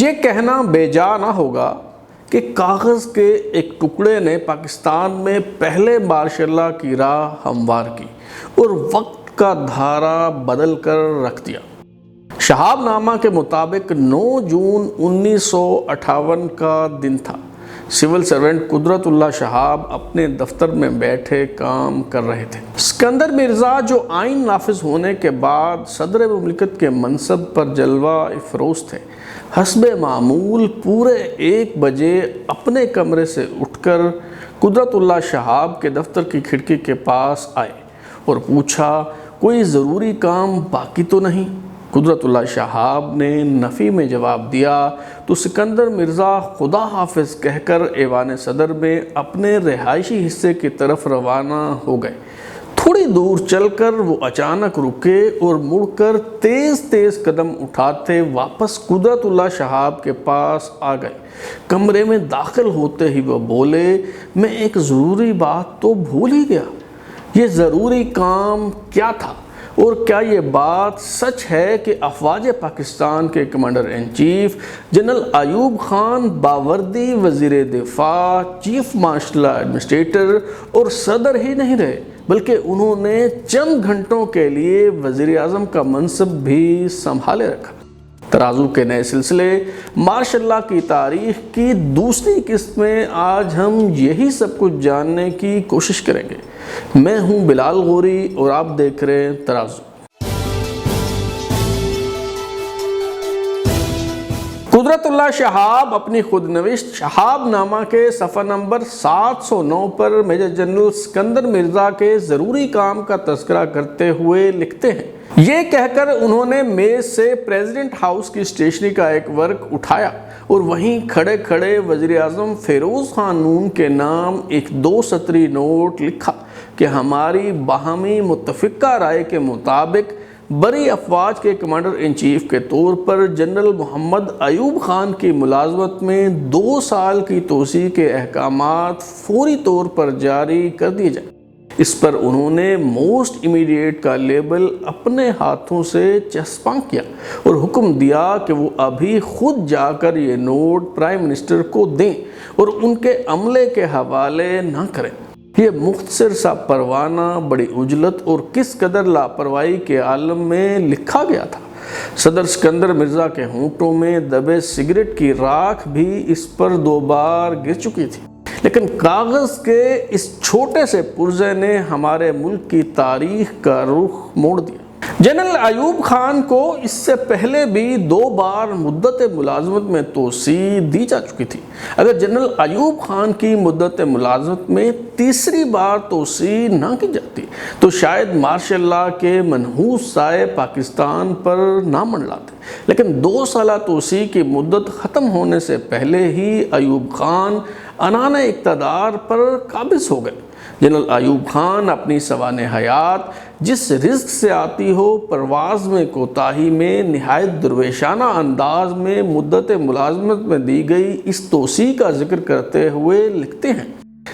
یہ کہنا بے جا نہ ہوگا کہ کاغذ کے ایک ٹکڑے نے پاکستان میں پہلے مارشاء اللہ کی راہ ہموار کی اور وقت کا دھارا بدل کر رکھ دیا۔ شہاب نامہ کے مطابق 9 جون 1958 کا دن تھا۔ سول سرونٹ قدرت اللہ شہاب اپنے دفتر میں بیٹھے کام کر رہے تھے۔ اسکندر مرزا جو آئین نافذ ہونے کے بعد صدر مملکت کے منصب پر جلوہ افروز تھے، حسب معمول پورے 1 بجے اپنے کمرے سے اٹھ کر قدرت اللہ شہاب کے دفتر کی کھڑکی کے پاس آئے اور پوچھا، کوئی ضروری کام باقی تو نہیں؟ قدرت اللہ شہاب نے نفی میں جواب دیا تو سکندر مرزا خدا حافظ کہہ کر ایوان صدر میں اپنے رہائشی حصے کی طرف روانہ ہو گئے۔ تھوڑی دور چل کر وہ اچانک رکے اور مڑ کر تیز تیز قدم اٹھاتے واپس قدرت اللہ شہاب کے پاس آ گئے۔ کمرے میں داخل ہوتے ہی وہ بولے، میں ایک ضروری بات تو بھول ہی گیا۔ یہ ضروری کام کیا تھا؟ اور کیا یہ بات سچ ہے کہ افواج پاکستان کے commander in chief general Ayub Khan باوردی وزیر دفاع، چیف مارشل ایڈمنسٹریٹر اور صدر ہی نہیں رہے، بلکہ انہوں نے چند گھنٹوں کے لیے وزیر اعظم کا منصب بھی سنبھالے رکھا؟ ترازو کے نئے سلسلے مارشاء اللہ کی تاریخ کی دوسری قسط میں آج ہم یہی سب کچھ جاننے کی کوشش کریں گے۔ میں ہوں بلال غوری اور آپ دیکھ رہے ہیں ترازو۔ قدرت اللہ شہاب اپنی خود نوشت شہاب نامہ کے صفحہ نمبر 709 پر میجر جنرل سکندر مرزا کے ضروری کام کا تذکرہ کرتے ہوئے لکھتے ہیں، یہ کہہ کر انہوں نے میز سے پریزیڈنٹ ہاؤس کی اسٹیشنری کا ایک ورق اٹھایا اور وہیں کھڑے کھڑے وزیر اعظم فیروز خان نون کے نام ایک 2 سطری نوٹ لکھا کہ ہماری باہمی متفقہ رائے کے مطابق بری افواج کے کمانڈر ان چیف کے طور پر جنرل محمد ایوب خان کی ملازمت میں 2 سال کی توسیع کے احکامات فوری طور پر جاری کر دیے جائیں۔ اس پر انہوں نے موسٹ امیڈیٹ کا لیبل اپنے ہاتھوں سے چسپاں کیا اور حکم دیا کہ وہ ابھی خود جا کر یہ نوٹ پرائم منسٹر کو دیں اور ان کے عملے کے حوالے نہ کریں۔ یہ مختصر سا پروانہ بڑی عجلت اور کس قدر لاپرواہی کے عالم میں لکھا گیا تھا۔ صدر سکندر مرزا کے ہونٹوں میں دبے سگریٹ کی راکھ بھی اس پر 2 بار گر چکی تھی، لیکن کاغذ کے اس چھوٹے سے پرزے نے ہمارے ملک کی تاریخ کا رخ موڑ دیا۔ جنرل ایوب خان کو اس سے پہلے بھی 2 بار مدت ملازمت میں توسیع دی جا چکی تھی۔ اگر جنرل ایوب خان کی مدت ملازمت میں تیسری بار توسیع نہ کی جاتی تو شاید مارشاء اللہ کے منحوس سائے پاکستان پر نہ منڈلاتے، لیکن 2 سالہ توسیع کی مدت ختم ہونے سے پہلے ہی ایوب خان عنان اقتدار پر قابض ہو گئے۔ جنرل ایوب خان اپنی سوانح حیات جس رزق سے آتی ہو پرواز میں کوتاہی میں نہایت درویشانہ انداز میں مدت ملازمت میں دی گئی اس توسیع کا ذکر کرتے ہوئے لکھتے ہیں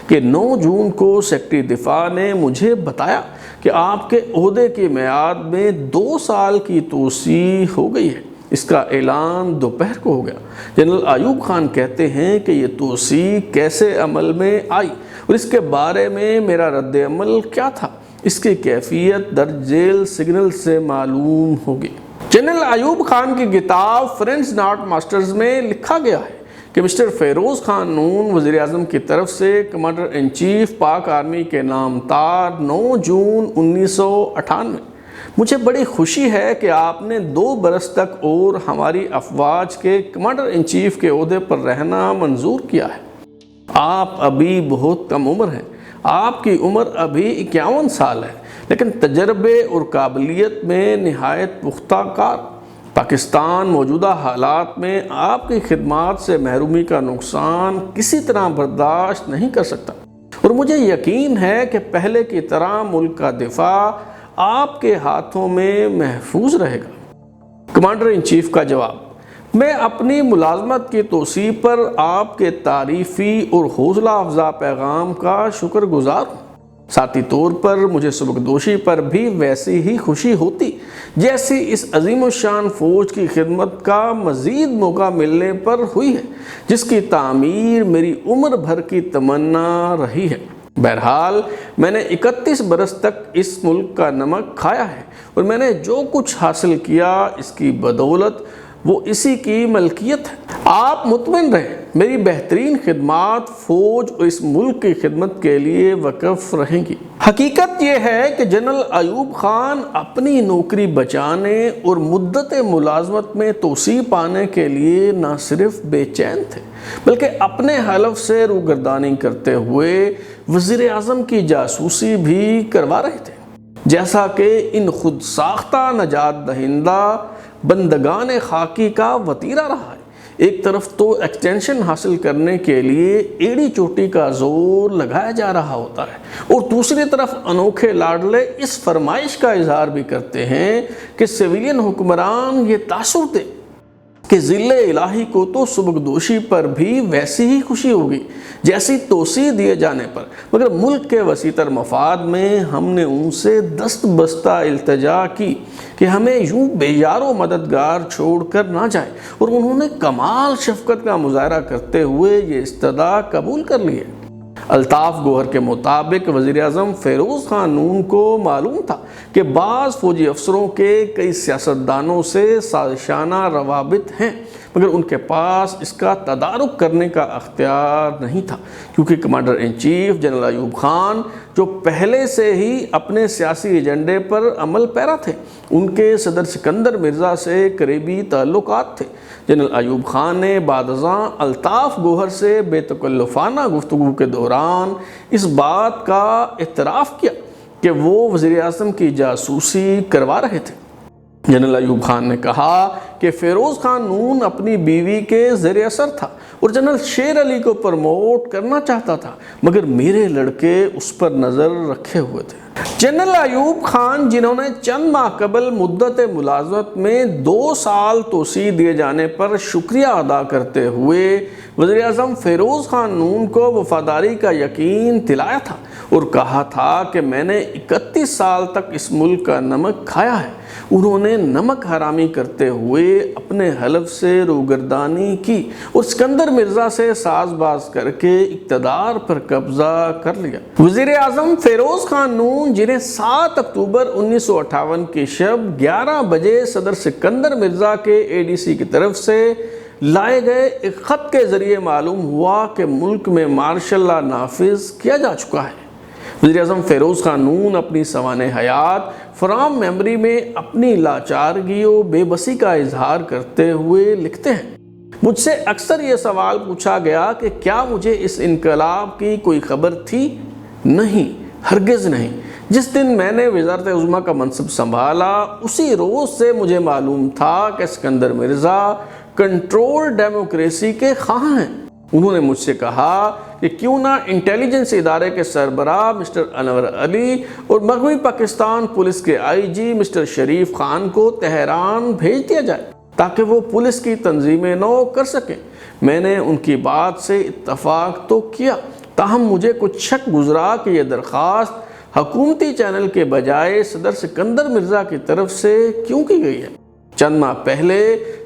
کہ 9 جون کو سیکرٹری دفاع نے مجھے بتایا کہ آپ کے عہدے کی میعاد میں 2 سال کی توسیع ہو گئی ہے۔ اس کا اعلان دوپہر کو ہو گیا۔ جنرل ایوب خان کہتے ہیں کہ یہ توسیع کیسے عمل میں آئی اور اس کے بارے میں میرا رد عمل کیا تھا، اس کی کیفیت درج ذیل سگنل سے معلوم ہوگی۔ جنرل ایوب خان کی کتاب فرینڈز ناٹ ماسٹرز میں لکھا گیا ہے کہ مسٹر فیروز خان نون وزیر اعظم کی طرف سے کمانڈر ان چیف پاک آرمی کے نام تار 9 جون 1998۔ مجھے بڑی خوشی ہے کہ آپ نے 2 برس تک اور ہماری افواج کے کمانڈر ان چیف کے عہدے پر رہنا منظور کیا ہے۔ آپ ابھی بہت کم عمر ہیں، آپ کی عمر ابھی 51 سال ہے، لیکن تجربے اور قابلیت میں نہایت پختہ کار۔ پاکستان موجودہ حالات میں آپ کی خدمات سے محرومی کا نقصان کسی طرح برداشت نہیں کر سکتا، اور مجھے یقین ہے کہ پہلے کی طرح ملک کا دفاع آپ کے ہاتھوں میں محفوظ رہے گا۔ کمانڈر ان چیف کا جواب: میں اپنی ملازمت کی توسیع پر آپ کے تعریفی اور حوصلہ افزا پیغام کا شکر گزار ہوں۔ ذاتی طور پر مجھے سبکدوشی پر بھی ویسی ہی خوشی ہوتی جیسی اس عظیم الشان فوج کی خدمت کا مزید موقع ملنے پر ہوئی ہے، جس کی تعمیر میری عمر بھر کی تمنا رہی ہے۔ بہرحال میں نے 31 برس تک اس ملک کا نمک کھایا ہے، اور میں نے جو کچھ حاصل کیا اس کی بدولت وہ اسی کی ملکیت ہے۔ آپ مطمئن رہیں، میری بہترین خدمات فوج اور اس ملک کی خدمت کے لیے وقف رہیں گی۔ حقیقت یہ ہے کہ جنرل ایوب خان اپنی نوکری بچانے اور مدت ملازمت میں توسیع پانے کے لیے نہ صرف بے چین تھے بلکہ اپنے حلف سے روگردانی کرتے ہوئے وزیر اعظم کی جاسوسی بھی کروا رہے تھے، جیسا کہ ان خود ساختہ نجات دہندہ بندگان خاکی کا وتیرہ رہا ہے۔ ایک طرف تو ایکسٹینشن حاصل کرنے کے لیے ایڑی چوٹی کا زور لگایا جا رہا ہوتا ہے، اور دوسری طرف انوکھے لاڈلے اس فرمائش کا اظہار بھی کرتے ہیں کہ سویلین حکمران یہ تاثر دے کہ ذل الہی کو تو سبکدوشی پر بھی ویسی ہی خوشی ہوگی جیسی توسیع دیے جانے پر، مگر ملک کے وسیع تر مفاد میں ہم نے ان سے دست بستہ التجا کی کہ ہمیں یوں بے یار و مددگار چھوڑ کر نہ جائے، اور انہوں نے کمال شفقت کا مظاہرہ کرتے ہوئے یہ استدعا قبول کر لی ہے۔ الطاف گوہر کے مطابق وزیر اعظم فیروز خان نون کو معلوم تھا کہ بعض فوجی افسروں کے کئی سیاستدانوں سے سازشانہ روابط ہیں، مگر ان کے پاس اس کا تدارک کرنے کا اختیار نہیں تھا، کیونکہ commander in chief general Ayub Khan جو پہلے سے ہی اپنے سیاسی ایجنڈے پر عمل پیرا تھے، ان کے صدر سکندر مرزا سے قریبی تعلقات تھے۔ جنرل ایوب خان نے بعد ازاں الطاف گوہر سے بے تکلفانہ گفتگو کے دوران اس بات کا اعتراف کیا کہ وہ وزیر اعظم کی جاسوسی کروا رہے تھے۔ جنرل ایوب خان نے کہا کہ فیروز خان نون اپنی بیوی کے زیر اثر تھا اور جنرل شیر علی کو پروموٹ کرنا چاہتا تھا، مگر میرے لڑکے اس پر نظر رکھے ہوئے تھے۔ جنرل ایوب خان، جنہوں نے چند ماہ قبل مدت ملازمت میں 2 سال توسیع دیے جانے پر شکریہ ادا کرتے ہوئے وزیر اعظم فیروز خان نون کو وفاداری کا یقین دلایا تھا اور کہا تھا کہ میں نے 31 سال تک اس ملک کا نمک کھایا ہے، انہوں نے نمک حرامی کرتے ہوئے اپنے حلف سے روگردانی کی اور سکندر مرزا سے ساز باز کر کے اقتدار پر قبضہ کر لیا۔ وزیر اعظم فیروز خان نون، جنہیں 7 اکتوبر 1958 کی شب 11 بجے صدر سکندر مرزا کے ADC کی طرف سے لائے گئے ایک خط کے ذریعے معلوم ہوا کہ ملک میں مارشل لا نافذ کیا جا چکا ہے، وزیر اعظم فیروز خان نون اپنی سوانح حیات فرام میموری میں اپنی لاچارگی و بے بسی کا اظہار کرتے ہوئے لکھتے ہیں، مجھ سے اکثر یہ سوال پوچھا گیا کہ کیا مجھے اس انقلاب کی کوئی خبر تھی؟ نہیں، ہرگز نہیں۔ جس دن میں نے وزارت عظمیٰ کا منصب سنبھالا اسی روز سے مجھے معلوم تھا کہ سکندر مرزا کنٹرول ڈیموکریسی کے خواہاں ہیں۔ انہوں نے مجھ سے کہا کہ کیوں نہ انٹیلیجنس ادارے کے سربراہ مسٹر انور علی اور مغربی پاکستان پولیس کے IG مسٹر شریف خان کو تہران بھیج دیا جائے تاکہ وہ پولیس کی تنظیمیں نو کر سکیں۔ میں نے ان کی بات سے اتفاق تو کیا، تاہم مجھے کچھ شک گزرا کہ یہ درخواست حکومتی چینل کے بجائے صدر سکندر مرزا کی طرف سے کیوں کی گئی ہے۔ چند ماہ پہلے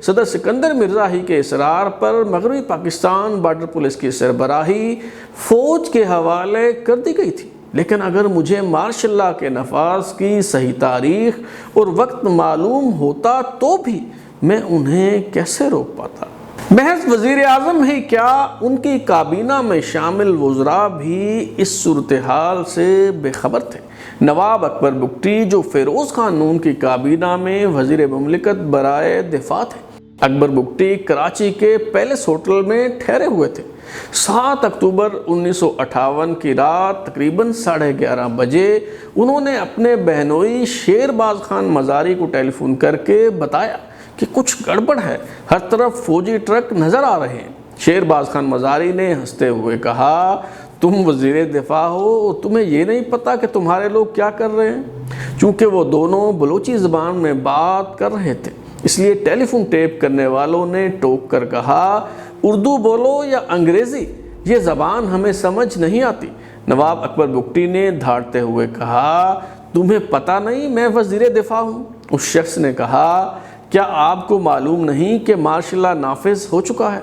صدر سکندر مرزا ہی کے اصرار پر مغربی پاکستان بارڈر پولیس کی سربراہی فوج کے حوالے کر دی گئی تھی، لیکن اگر مجھے مارشل لا کے نفاذ کی صحیح تاریخ اور وقت معلوم ہوتا تو بھی میں انہیں کیسے روک پاتا۔ محض وزیر اعظم ہی کیا، ان کی کابینہ میں شامل وزراء بھی اس صورتحال سے بے خبر تھے۔ نواب اکبر بگٹی، جو فیروز خان نون کی کابینہ میں وزیر مملکت برائے دفاع تھے، اکبر بگٹی کراچی کے پیلس ہوٹل میں ٹھہرے ہوئے تھے۔ 7 اکتوبر 1958 کی رات تقریباً 11:30 بجے انہوں نے اپنے بہنوئی شیرباز خان مزاری کو ٹیلی فون کر کے بتایا کہ کچھ گڑبڑ ہے، ہر طرف فوجی ٹرک نظر آ رہے ہیں۔ شیرباز خان مزاری نے ہنستے ہوئے کہا، تم وزیر دفاع ہو، تمہیں یہ نہیں پتا کہ تمہارے لوگ کیا کر رہے ہیں؟ چونکہ وہ دونوں بلوچی زبان میں بات کر رہے تھے، اس لیے ٹیلی فون ٹیپ کرنے والوں نے ٹوک کر کہا، اردو بولو یا انگریزی، یہ زبان ہمیں سمجھ نہیں آتی، نواب اکبر بگٹی نے دھاڑتے ہوئے کہا، تمہیں پتہ نہیں میں وزیر دفاع ہوں؟ اس شخص نے کہا، کیا آپ کو معلوم نہیں کہ مارشل لا نافذ ہو چکا ہے؟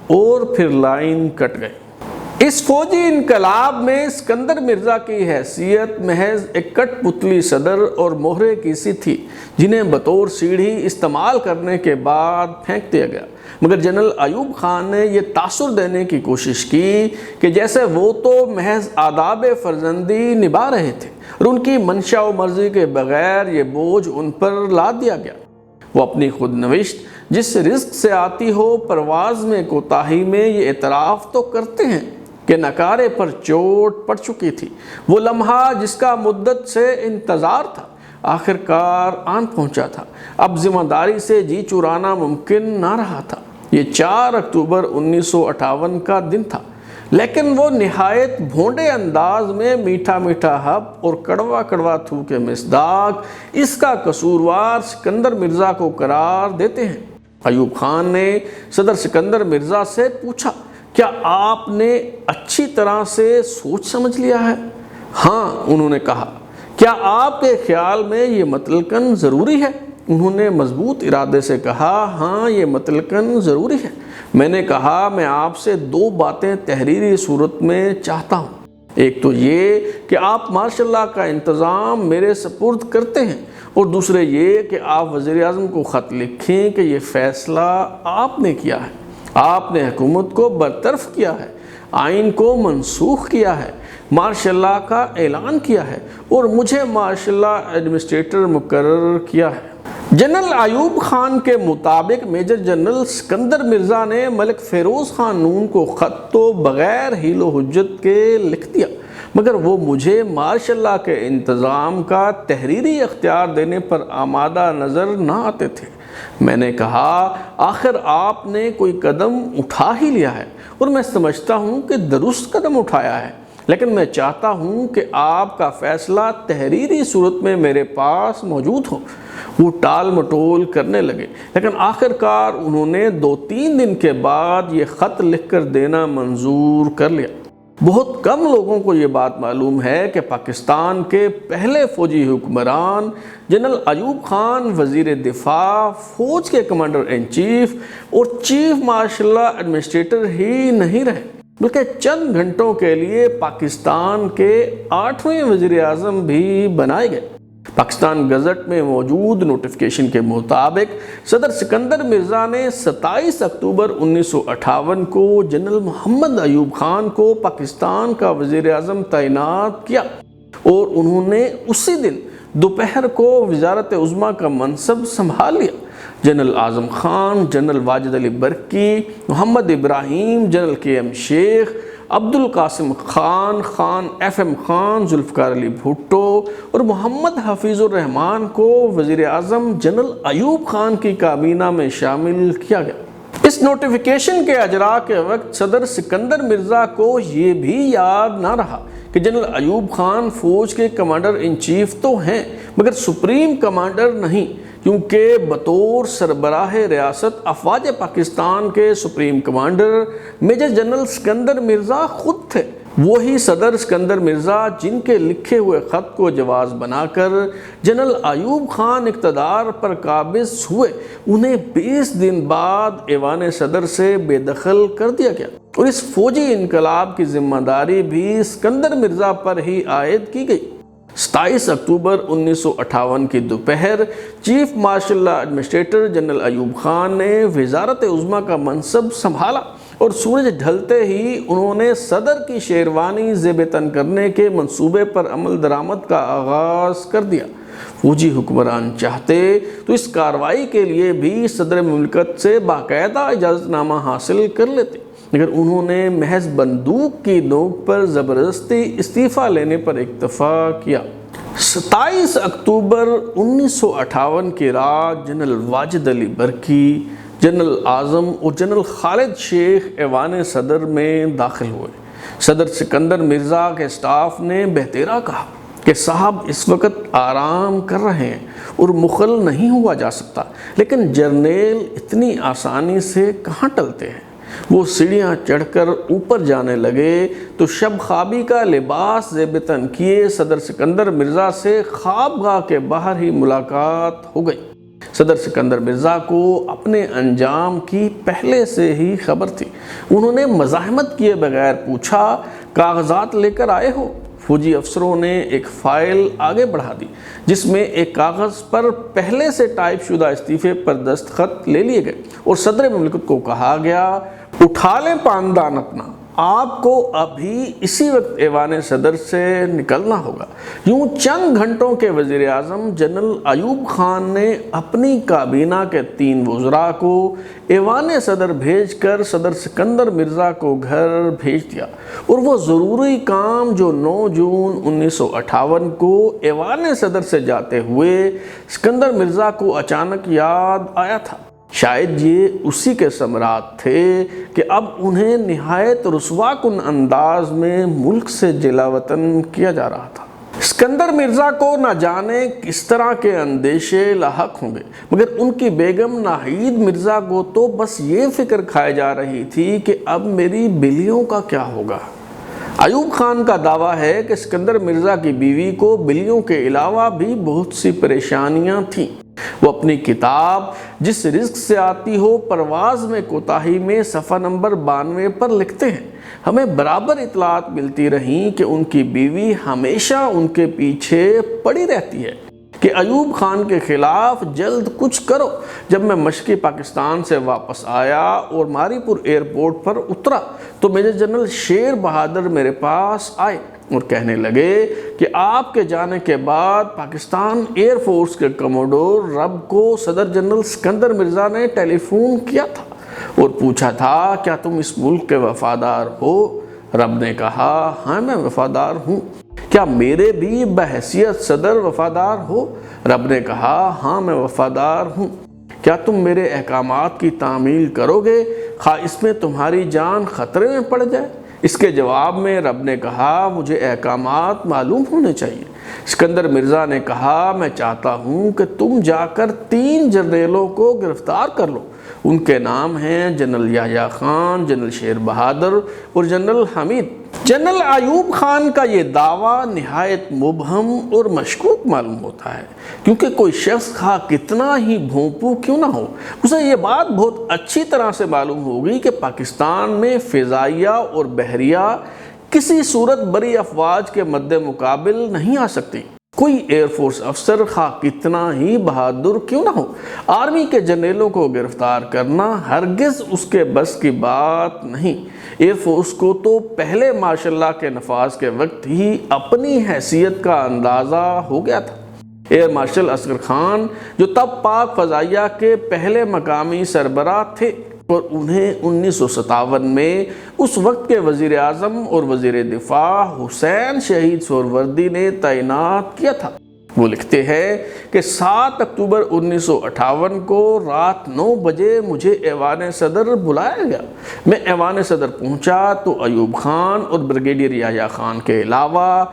اور پھر لائن کٹ گئی۔ اس فوجی انقلاب میں اسکندر مرزا کی حیثیت محض ایک کٹ پتلی صدر اور مہرے کی سی تھی، جنہیں بطور سیڑھی استعمال کرنے کے بعد پھینک دیا گیا۔ مگر جنرل ایوب خان نے یہ تاثر دینے کی کوشش کی کہ جیسے وہ تو محض آداب فرزندی نبھا رہے تھے اور ان کی منشا و مرضی کے بغیر یہ بوجھ ان پر لاد دیا گیا۔ وہ اپنی خود نوشت جس رزق سے آتی ہو پرواز میں کوتاہی میں یہ اعتراف تو کرتے ہیں کہ نکارے پر چوٹ پڑ چکی تھی۔ وہ لمحہ جس کا مدت سے انتظار تھا آخر کار آن پہنچا تھا۔ اب ذمہ داری سے جی چرانا ممکن نہ رہا تھا۔ یہ 4 اکتوبر 1958 کا دن تھا، لیکن وہ نہایت بھونڈے انداز میں میٹھا میٹھا ہپ اور کڑوا کڑوا تھو کے مصداق اس کا قصوروار سکندر مرزا کو قرار دیتے ہیں۔ ایوب خان نے صدر سکندر مرزا سے پوچھا، کیا آپ نے اچھی طرح سے سوچ سمجھ لیا ہے؟ ہاں، انہوں نے کہا۔ کیا آپ کے خیال میں یہ مطلقاً ضروری ہے؟ انہوں نے مضبوط ارادے سے کہا، ہاں یہ مطلقاً ضروری ہے۔ میں نے کہا، میں آپ سے 2 باتیں تحریری صورت میں چاہتا ہوں۔ ایک تو یہ کہ آپ مارشل لا کا انتظام میرے سپرد کرتے ہیں، اور دوسرے یہ کہ آپ وزیر اعظم کو خط لکھیں کہ یہ فیصلہ آپ نے کیا ہے۔ آپ نے حکومت کو برطرف کیا ہے، آئین کو منسوخ کیا ہے، مارشل لا کا اعلان کیا ہے اور مجھے مارشل لا ایڈمنسٹریٹر مقرر کیا ہے۔ جنرل ایوب خان کے مطابق میجر جنرل سکندر مرزا نے ملک فیروز خان نون کو خط تو بغیر حیل و حجت کے لکھ دیا، مگر وہ مجھے مارشل لا کے انتظام کا تحریری اختیار دینے پر آمادہ نظر نہ آتے تھے۔ میں نے کہا، آخر آپ نے کوئی قدم اٹھا ہی لیا ہے، اور میں سمجھتا ہوں کہ درست قدم اٹھایا ہے، لیکن میں چاہتا ہوں کہ آپ کا فیصلہ تحریری صورت میں میرے پاس موجود ہو۔ وہ ٹال مٹول کرنے لگے، لیکن آخر کار انہوں نے 2-3 دن کے بعد یہ خط لکھ کر دینا منظور کر لیا۔ بہت کم لوگوں کو یہ بات معلوم ہے کہ پاکستان کے پہلے فوجی حکمران جنرل ایوب خان وزیر دفاع، فوج کے کمانڈر ان چیف اور چیف مارشل لا ایڈمنسٹریٹر ہی نہیں رہے، بلکہ چند گھنٹوں کے لیے پاکستان کے 8ویں وزیر اعظم بھی بنائے گئے۔ پاکستان گزٹ میں موجود نوٹیفیکیشن کے مطابق صدر سکندر مرزا نے 27 اکتوبر 1958 کو جنرل محمد ایوب خان کو پاکستان کا وزیر اعظم تعینات کیا، اور انہوں نے اسی دن دوپہر کو وزارت عظمیٰ کا منصب سنبھال لیا۔ جنرل اعظم خان، جنرل واجد علی برکی، محمد ابراہیم، جنرل کے ایم شیخ، عبد القاسم خان، خان ایف ایم خان، ذوالفقار علی بھٹو اور محمد حفیظ الرحمان کو وزیر اعظم جنرل ایوب خان کی کابینہ میں شامل کیا گیا۔ اس نوٹیفیکیشن کے اجراء کے وقت صدر سکندر مرزا کو یہ بھی یاد نہ رہا کہ جنرل ایوب خان فوج کے کمانڈر ان چیف تو ہیں، مگر سپریم کمانڈر نہیں، کیونکہ بطور سربراہ ریاست افواج پاکستان کے supreme commander major general Sikandar Mirza خود تھے۔ وہی صدر سکندر مرزا جن کے لکھے ہوئے خط کو جواز بنا کر جنرل ایوب خان اقتدار پر قابض ہوئے، انہیں 20 دن بعد ایوان صدر سے بے دخل کر دیا گیا، اور اس فوجی انقلاب کی ذمہ داری بھی سکندر مرزا پر ہی عائد کی گئی۔ 27 اکتوبر 1958 کی دوپہر chief martial law administrator general Ayub Khan نے وزارت عظمیٰ کا منصب سنبھالا، اور سورج ڈھلتے ہی انہوں نے صدر کی شیروانی زیب تن کرنے کے منصوبے پر عمل درآمد کا آغاز کر دیا۔ فوجی حکمران چاہتے تو اس کارروائی کے لیے بھی صدر مملکت سے باقاعدہ اجازت نامہ حاصل کر لیتے، مگر انہوں نے محض بندوق کی نوک پر زبردستی استعفیٰ لینے پر اکتفا کیا۔ 27 اکتوبر 1958 کی رات جنرل واجد علی برکی، جنرل اعظم اور جنرل خالد شیخ ایوان صدر میں داخل ہوئے۔ صدر سکندر مرزا کے سٹاف نے بہتیرا کہا کہ صاحب اس وقت آرام کر رہے ہیں اور مخل نہیں ہوا جا سکتا، لیکن جرنیل اتنی آسانی سے کہاں ٹلتے ہیں۔ وہ سیڑھیاں چڑھ کر اوپر جانے لگے تو شب خوابی کا لباس زیب تن کیے صدر سکندر مرزا سے خوابگاہ کے باہر ہی ملاقات ہو گئی۔ صدر سکندر مرزا کو اپنے انجام کی پہلے سے ہی خبر تھی۔ انہوں نے مزاحمت کیے بغیر پوچھا، کاغذات لے کر آئے ہو؟ فوجی افسروں نے ایک فائل آگے بڑھا دی جس میں ایک کاغذ پر پہلے سے ٹائپ شدہ استعفے پر دستخط لے لیے گئے اور صدر مملکت کو کہا گیا، اٹھا لیں پاندان اپنا، آپ کو ابھی اسی وقت ایوان صدر سے نکلنا ہوگا۔ یوں چند گھنٹوں کے وزیر اعظم جنرل ایوب خان نے اپنی کابینہ کے 3 وزراء کو ایوان صدر بھیج کر صدر سکندر مرزا کو گھر بھیج دیا، اور وہ ضروری کام جو 9 جون 1958 کو ایوان صدر سے جاتے ہوئے سکندر مرزا کو اچانک یاد آیا تھا، شاید یہ اسی کے ثمرات تھے کہ اب انہیں نہایت رسوا کن انداز میں ملک سے جلا وطن کیا جا رہا تھا۔ سکندر مرزا کو نہ جانے کس طرح کے اندیشے لاحق ہوں گے، مگر ان کی بیگم ناہید مرزا کو تو بس یہ فکر کھائے جا رہی تھی کہ اب میری بلیوں کا کیا ہوگا۔ ایوب خان کا دعویٰ ہے کہ سکندر مرزا کی بیوی کو بلیوں کے علاوہ بھی بہت سی پریشانیاں تھیں۔ وہ اپنی کتاب جس رزق سے آتی ہو پرواز میں کوتاہی میں صفحہ نمبر 92 پر لکھتے ہیں، ہمیں برابر اطلاعات ملتی رہیں کہ ان کی بیوی ہمیشہ ان کے پیچھے پڑی رہتی ہے کہ ایوب خان کے خلاف جلد کچھ کرو۔ جب میں مشرقی پاکستان سے واپس آیا اور ماری پور ایئرپورٹ پر اترا تو میجر جنرل شیر بہادر میرے پاس آئے اور کہنے لگے کہ آپ کے جانے کے بعد پاکستان ایئر فورس کے کموڈور رب کو صدر جنرل سکندر مرزا نے ٹیلی فون کیا تھا اور پوچھا تھا، کیا تم اس ملک کے وفادار ہو؟ رب نے کہا، ہاں میں وفادار ہوں۔ کیا میرے بھی بحیثیت صدر وفادار ہو؟ رب نے کہا، ہاں میں وفادار ہوں۔ کیا تم میرے احکامات کی تعمیل کرو گے خواہ اس میں تمہاری جان خطرے میں پڑ جائے؟ اس کے جواب میں رب نے کہا، مجھے احکامات معلوم ہونے چاہیے۔ سکندر مرزا نے کہا، میں چاہتا ہوں کہ تم جا کر 3 جرنیلوں کو گرفتار کر لو۔ ان کے نام ہیں جنرل یحییٰ خان، جنرل شیر بہادر اور جنرل حمید۔ جنرل ایوب خان کا یہ دعویٰ نہایت مبہم اور مشکوک معلوم ہوتا ہے، کیونکہ کوئی شخص خواہ کتنا ہی بھونپو کیوں نہ ہو، اسے یہ بات بہت اچھی طرح سے معلوم ہوگی کہ پاکستان میں فضائیہ اور بحریہ کسی صورت بڑی افواج کے مد مقابل نہیں آ سکتی۔ کوئی ایئر فورس افسر خواہ کتنا ہی بہادر کیوں نہ ہو، آرمی کے جرنیلوں کو گرفتار کرنا ہرگز اس کے بس کی بات نہیں۔ ایئر فورس کو تو پہلے مارشل لا کے نفاذ کے وقت ہی اپنی حیثیت کا اندازہ ہو گیا تھا۔ ایئر مارشل اصغر خان جو تب پاک فضائیہ کے پہلے مقامی سربراہ تھے اور انہیں 1957 میں اس وقت کے وزیر اعظم اور وزیر دفاع حسین شہید سہروردی نے تعینات کیا تھا، وہ لکھتے ہیں کہ 7 اکتوبر 1958 کو رات 9 بجے مجھے ایوان صدر بلایا گیا۔ میں ایوان صدر پہنچا تو ایوب خان اور بریگیڈیئر یحییٰ خان کے علاوہ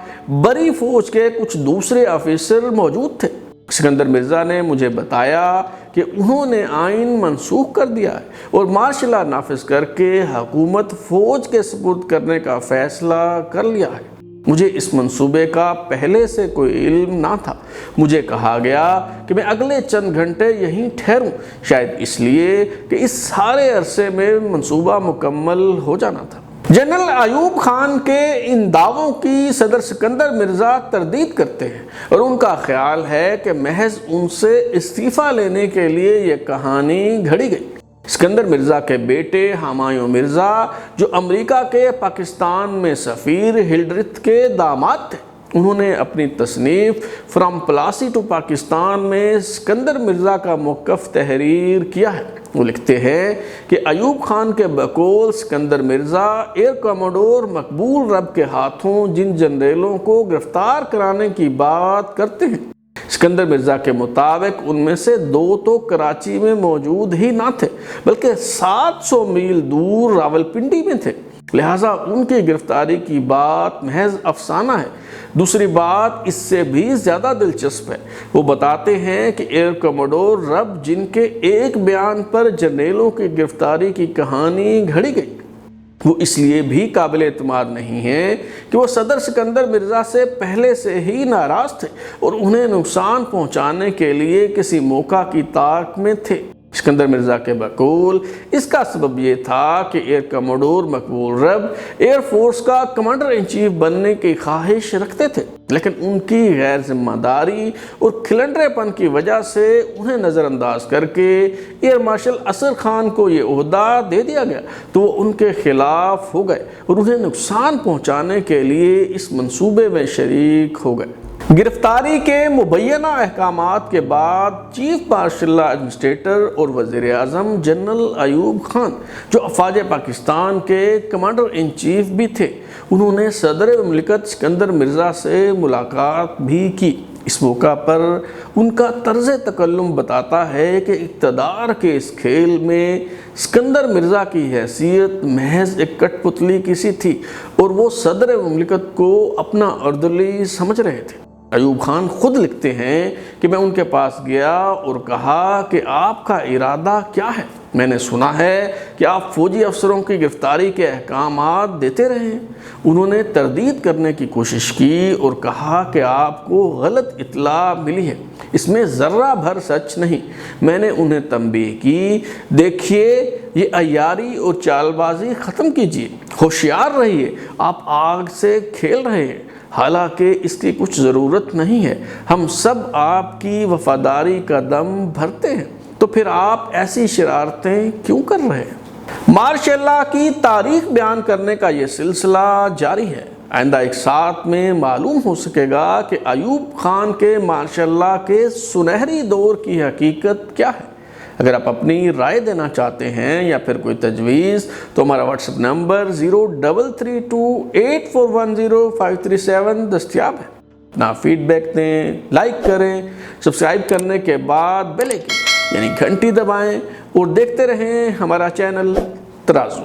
بڑی فوج کے کچھ دوسرے آفیسر موجود تھے۔ سکندر مرزا نے مجھے بتایا کہ انہوں نے آئین منسوخ کر دیا ہے اور مارشل لا نافذ کر کے حکومت فوج کے سپرد کرنے کا فیصلہ کر لیا ہے۔ مجھے اس منصوبے کا پہلے سے کوئی علم نہ تھا۔ مجھے کہا گیا کہ میں اگلے چند گھنٹے یہیں ٹھہروں، شاید اس لیے کہ اس سارے عرصے میں منصوبہ مکمل ہو جانا تھا۔ جنرل ایوب خان کے ان دعووں کی صدر سکندر مرزا تردید کرتے ہیں اور ان کا خیال ہے کہ محض ان سے استعفیٰ لینے کے لیے یہ کہانی گھڑی گئی۔ سکندر مرزا کے بیٹے ہمایوں مرزا جو امریکہ کے پاکستان میں سفیر ہلڈرتھ کے داماد تھے، انہوں نے اپنی تصنیف فرام پلاسی ٹو پاکستان میں سکندر مرزا کا موقف تحریر کیا ہے۔ وہ لکھتے ہیں کہ ایوب خان کے بقول سکندر مرزا ایئر کموڈور مقبول رب کے ہاتھوں جن جنریلوں کو گرفتار کرانے کی بات کرتے ہیں، سکندر مرزا کے مطابق ان میں سے 2 تو کراچی میں موجود ہی نہ تھے بلکہ 700 میل دور راولپنڈی میں تھے۔ لہٰذا ان کی گرفتاری کی بات محض افسانہ ہے۔ دوسری بات اس سے بھی زیادہ دلچسپ ہے، وہ بتاتے ہیں کہ ایئر کموڈور رب جن کے ایک بیان پر جرنیلوں کی گرفتاری کی کہانی گھڑی گئی، وہ اس لیے بھی قابل اعتماد نہیں ہے کہ وہ صدر سکندر مرزا سے پہلے سے ہی ناراض تھے اور انہیں نقصان پہنچانے کے لیے کسی موقع کی تاک میں تھے۔ سکندر مرزا کے بقول اس کا سبب یہ تھا کہ ایئر کموڈور مقبول رب ایئر فورس کا کمانڈر ان چیف بننے کی خواہش رکھتے تھے، لیکن ان کی غیر ذمہ داری اور کھلنڈرے پن کی وجہ سے انہیں نظر انداز کر کے ایئر مارشل اصغر خان کو یہ عہدہ دے دیا گیا تو وہ ان کے خلاف ہو گئے اور انہیں نقصان پہنچانے کے لیے اس منصوبے میں شریک ہو گئے۔ گرفتاری کے مبینہ احکامات کے بعد چیف مارشل ایڈمنسٹریٹر اور وزیر اعظم جنرل ایوب خان، جو افواج پاکستان کے کمانڈر ان چیف بھی تھے، انہوں نے صدر مملکت سکندر مرزا سے ملاقات بھی کی۔ اس موقع پر ان کا طرز تکلم بتاتا ہے کہ اقتدار کے اس کھیل میں سکندر مرزا کی حیثیت محض ایک کٹ پتلی کی سی تھی اور وہ صدر مملکت کو اپنا اردلی سمجھ رہے تھے۔ ایوب خان خود لکھتے ہیں کہ میں ان کے پاس گیا اور کہا کہ آپ کا ارادہ کیا ہے؟ میں نے سنا ہے کہ آپ فوجی افسروں کی گرفتاری کے احکامات دیتے رہے ہیں۔ انہوں نے تردید کرنے کی کوشش کی اور کہا کہ آپ کو غلط اطلاع ملی ہے، اس میں ذرہ بھر سچ نہیں۔ میں نے انہیں تنبیہ کی، دیکھیے یہ عیاری اور چال بازی ختم کیجیے، ہوشیار رہیے، آپ آگ سے کھیل رہے ہیں، حالانکہ اس کی کچھ ضرورت نہیں ہے۔ ہم سب آپ کی وفاداری کا دم بھرتے ہیں، تو پھر آپ ایسی شرارتیں کیوں کر رہے ہیں؟ مارشاء اللہ کی تاریخ بیان کرنے کا یہ سلسلہ جاری ہے۔ آئندہ ایک ساتھ میں معلوم ہو سکے گا کہ ایوب خان کے مارشاء اللہ کے سنہری دور کی حقیقت کیا ہے۔ اگر آپ اپنی رائے دینا چاہتے ہیں یا پھر کوئی تجویز تو ہمارا واٹس ایپ نمبر 033284105537 دستیاب ہے۔ اپنا فیڈ بیک دیں، لائک کریں، سبسکرائب کرنے کے بعد بیل آئکن یعنی گھنٹی دبائیں اور دیکھتے رہیں ہمارا چینل ترازو۔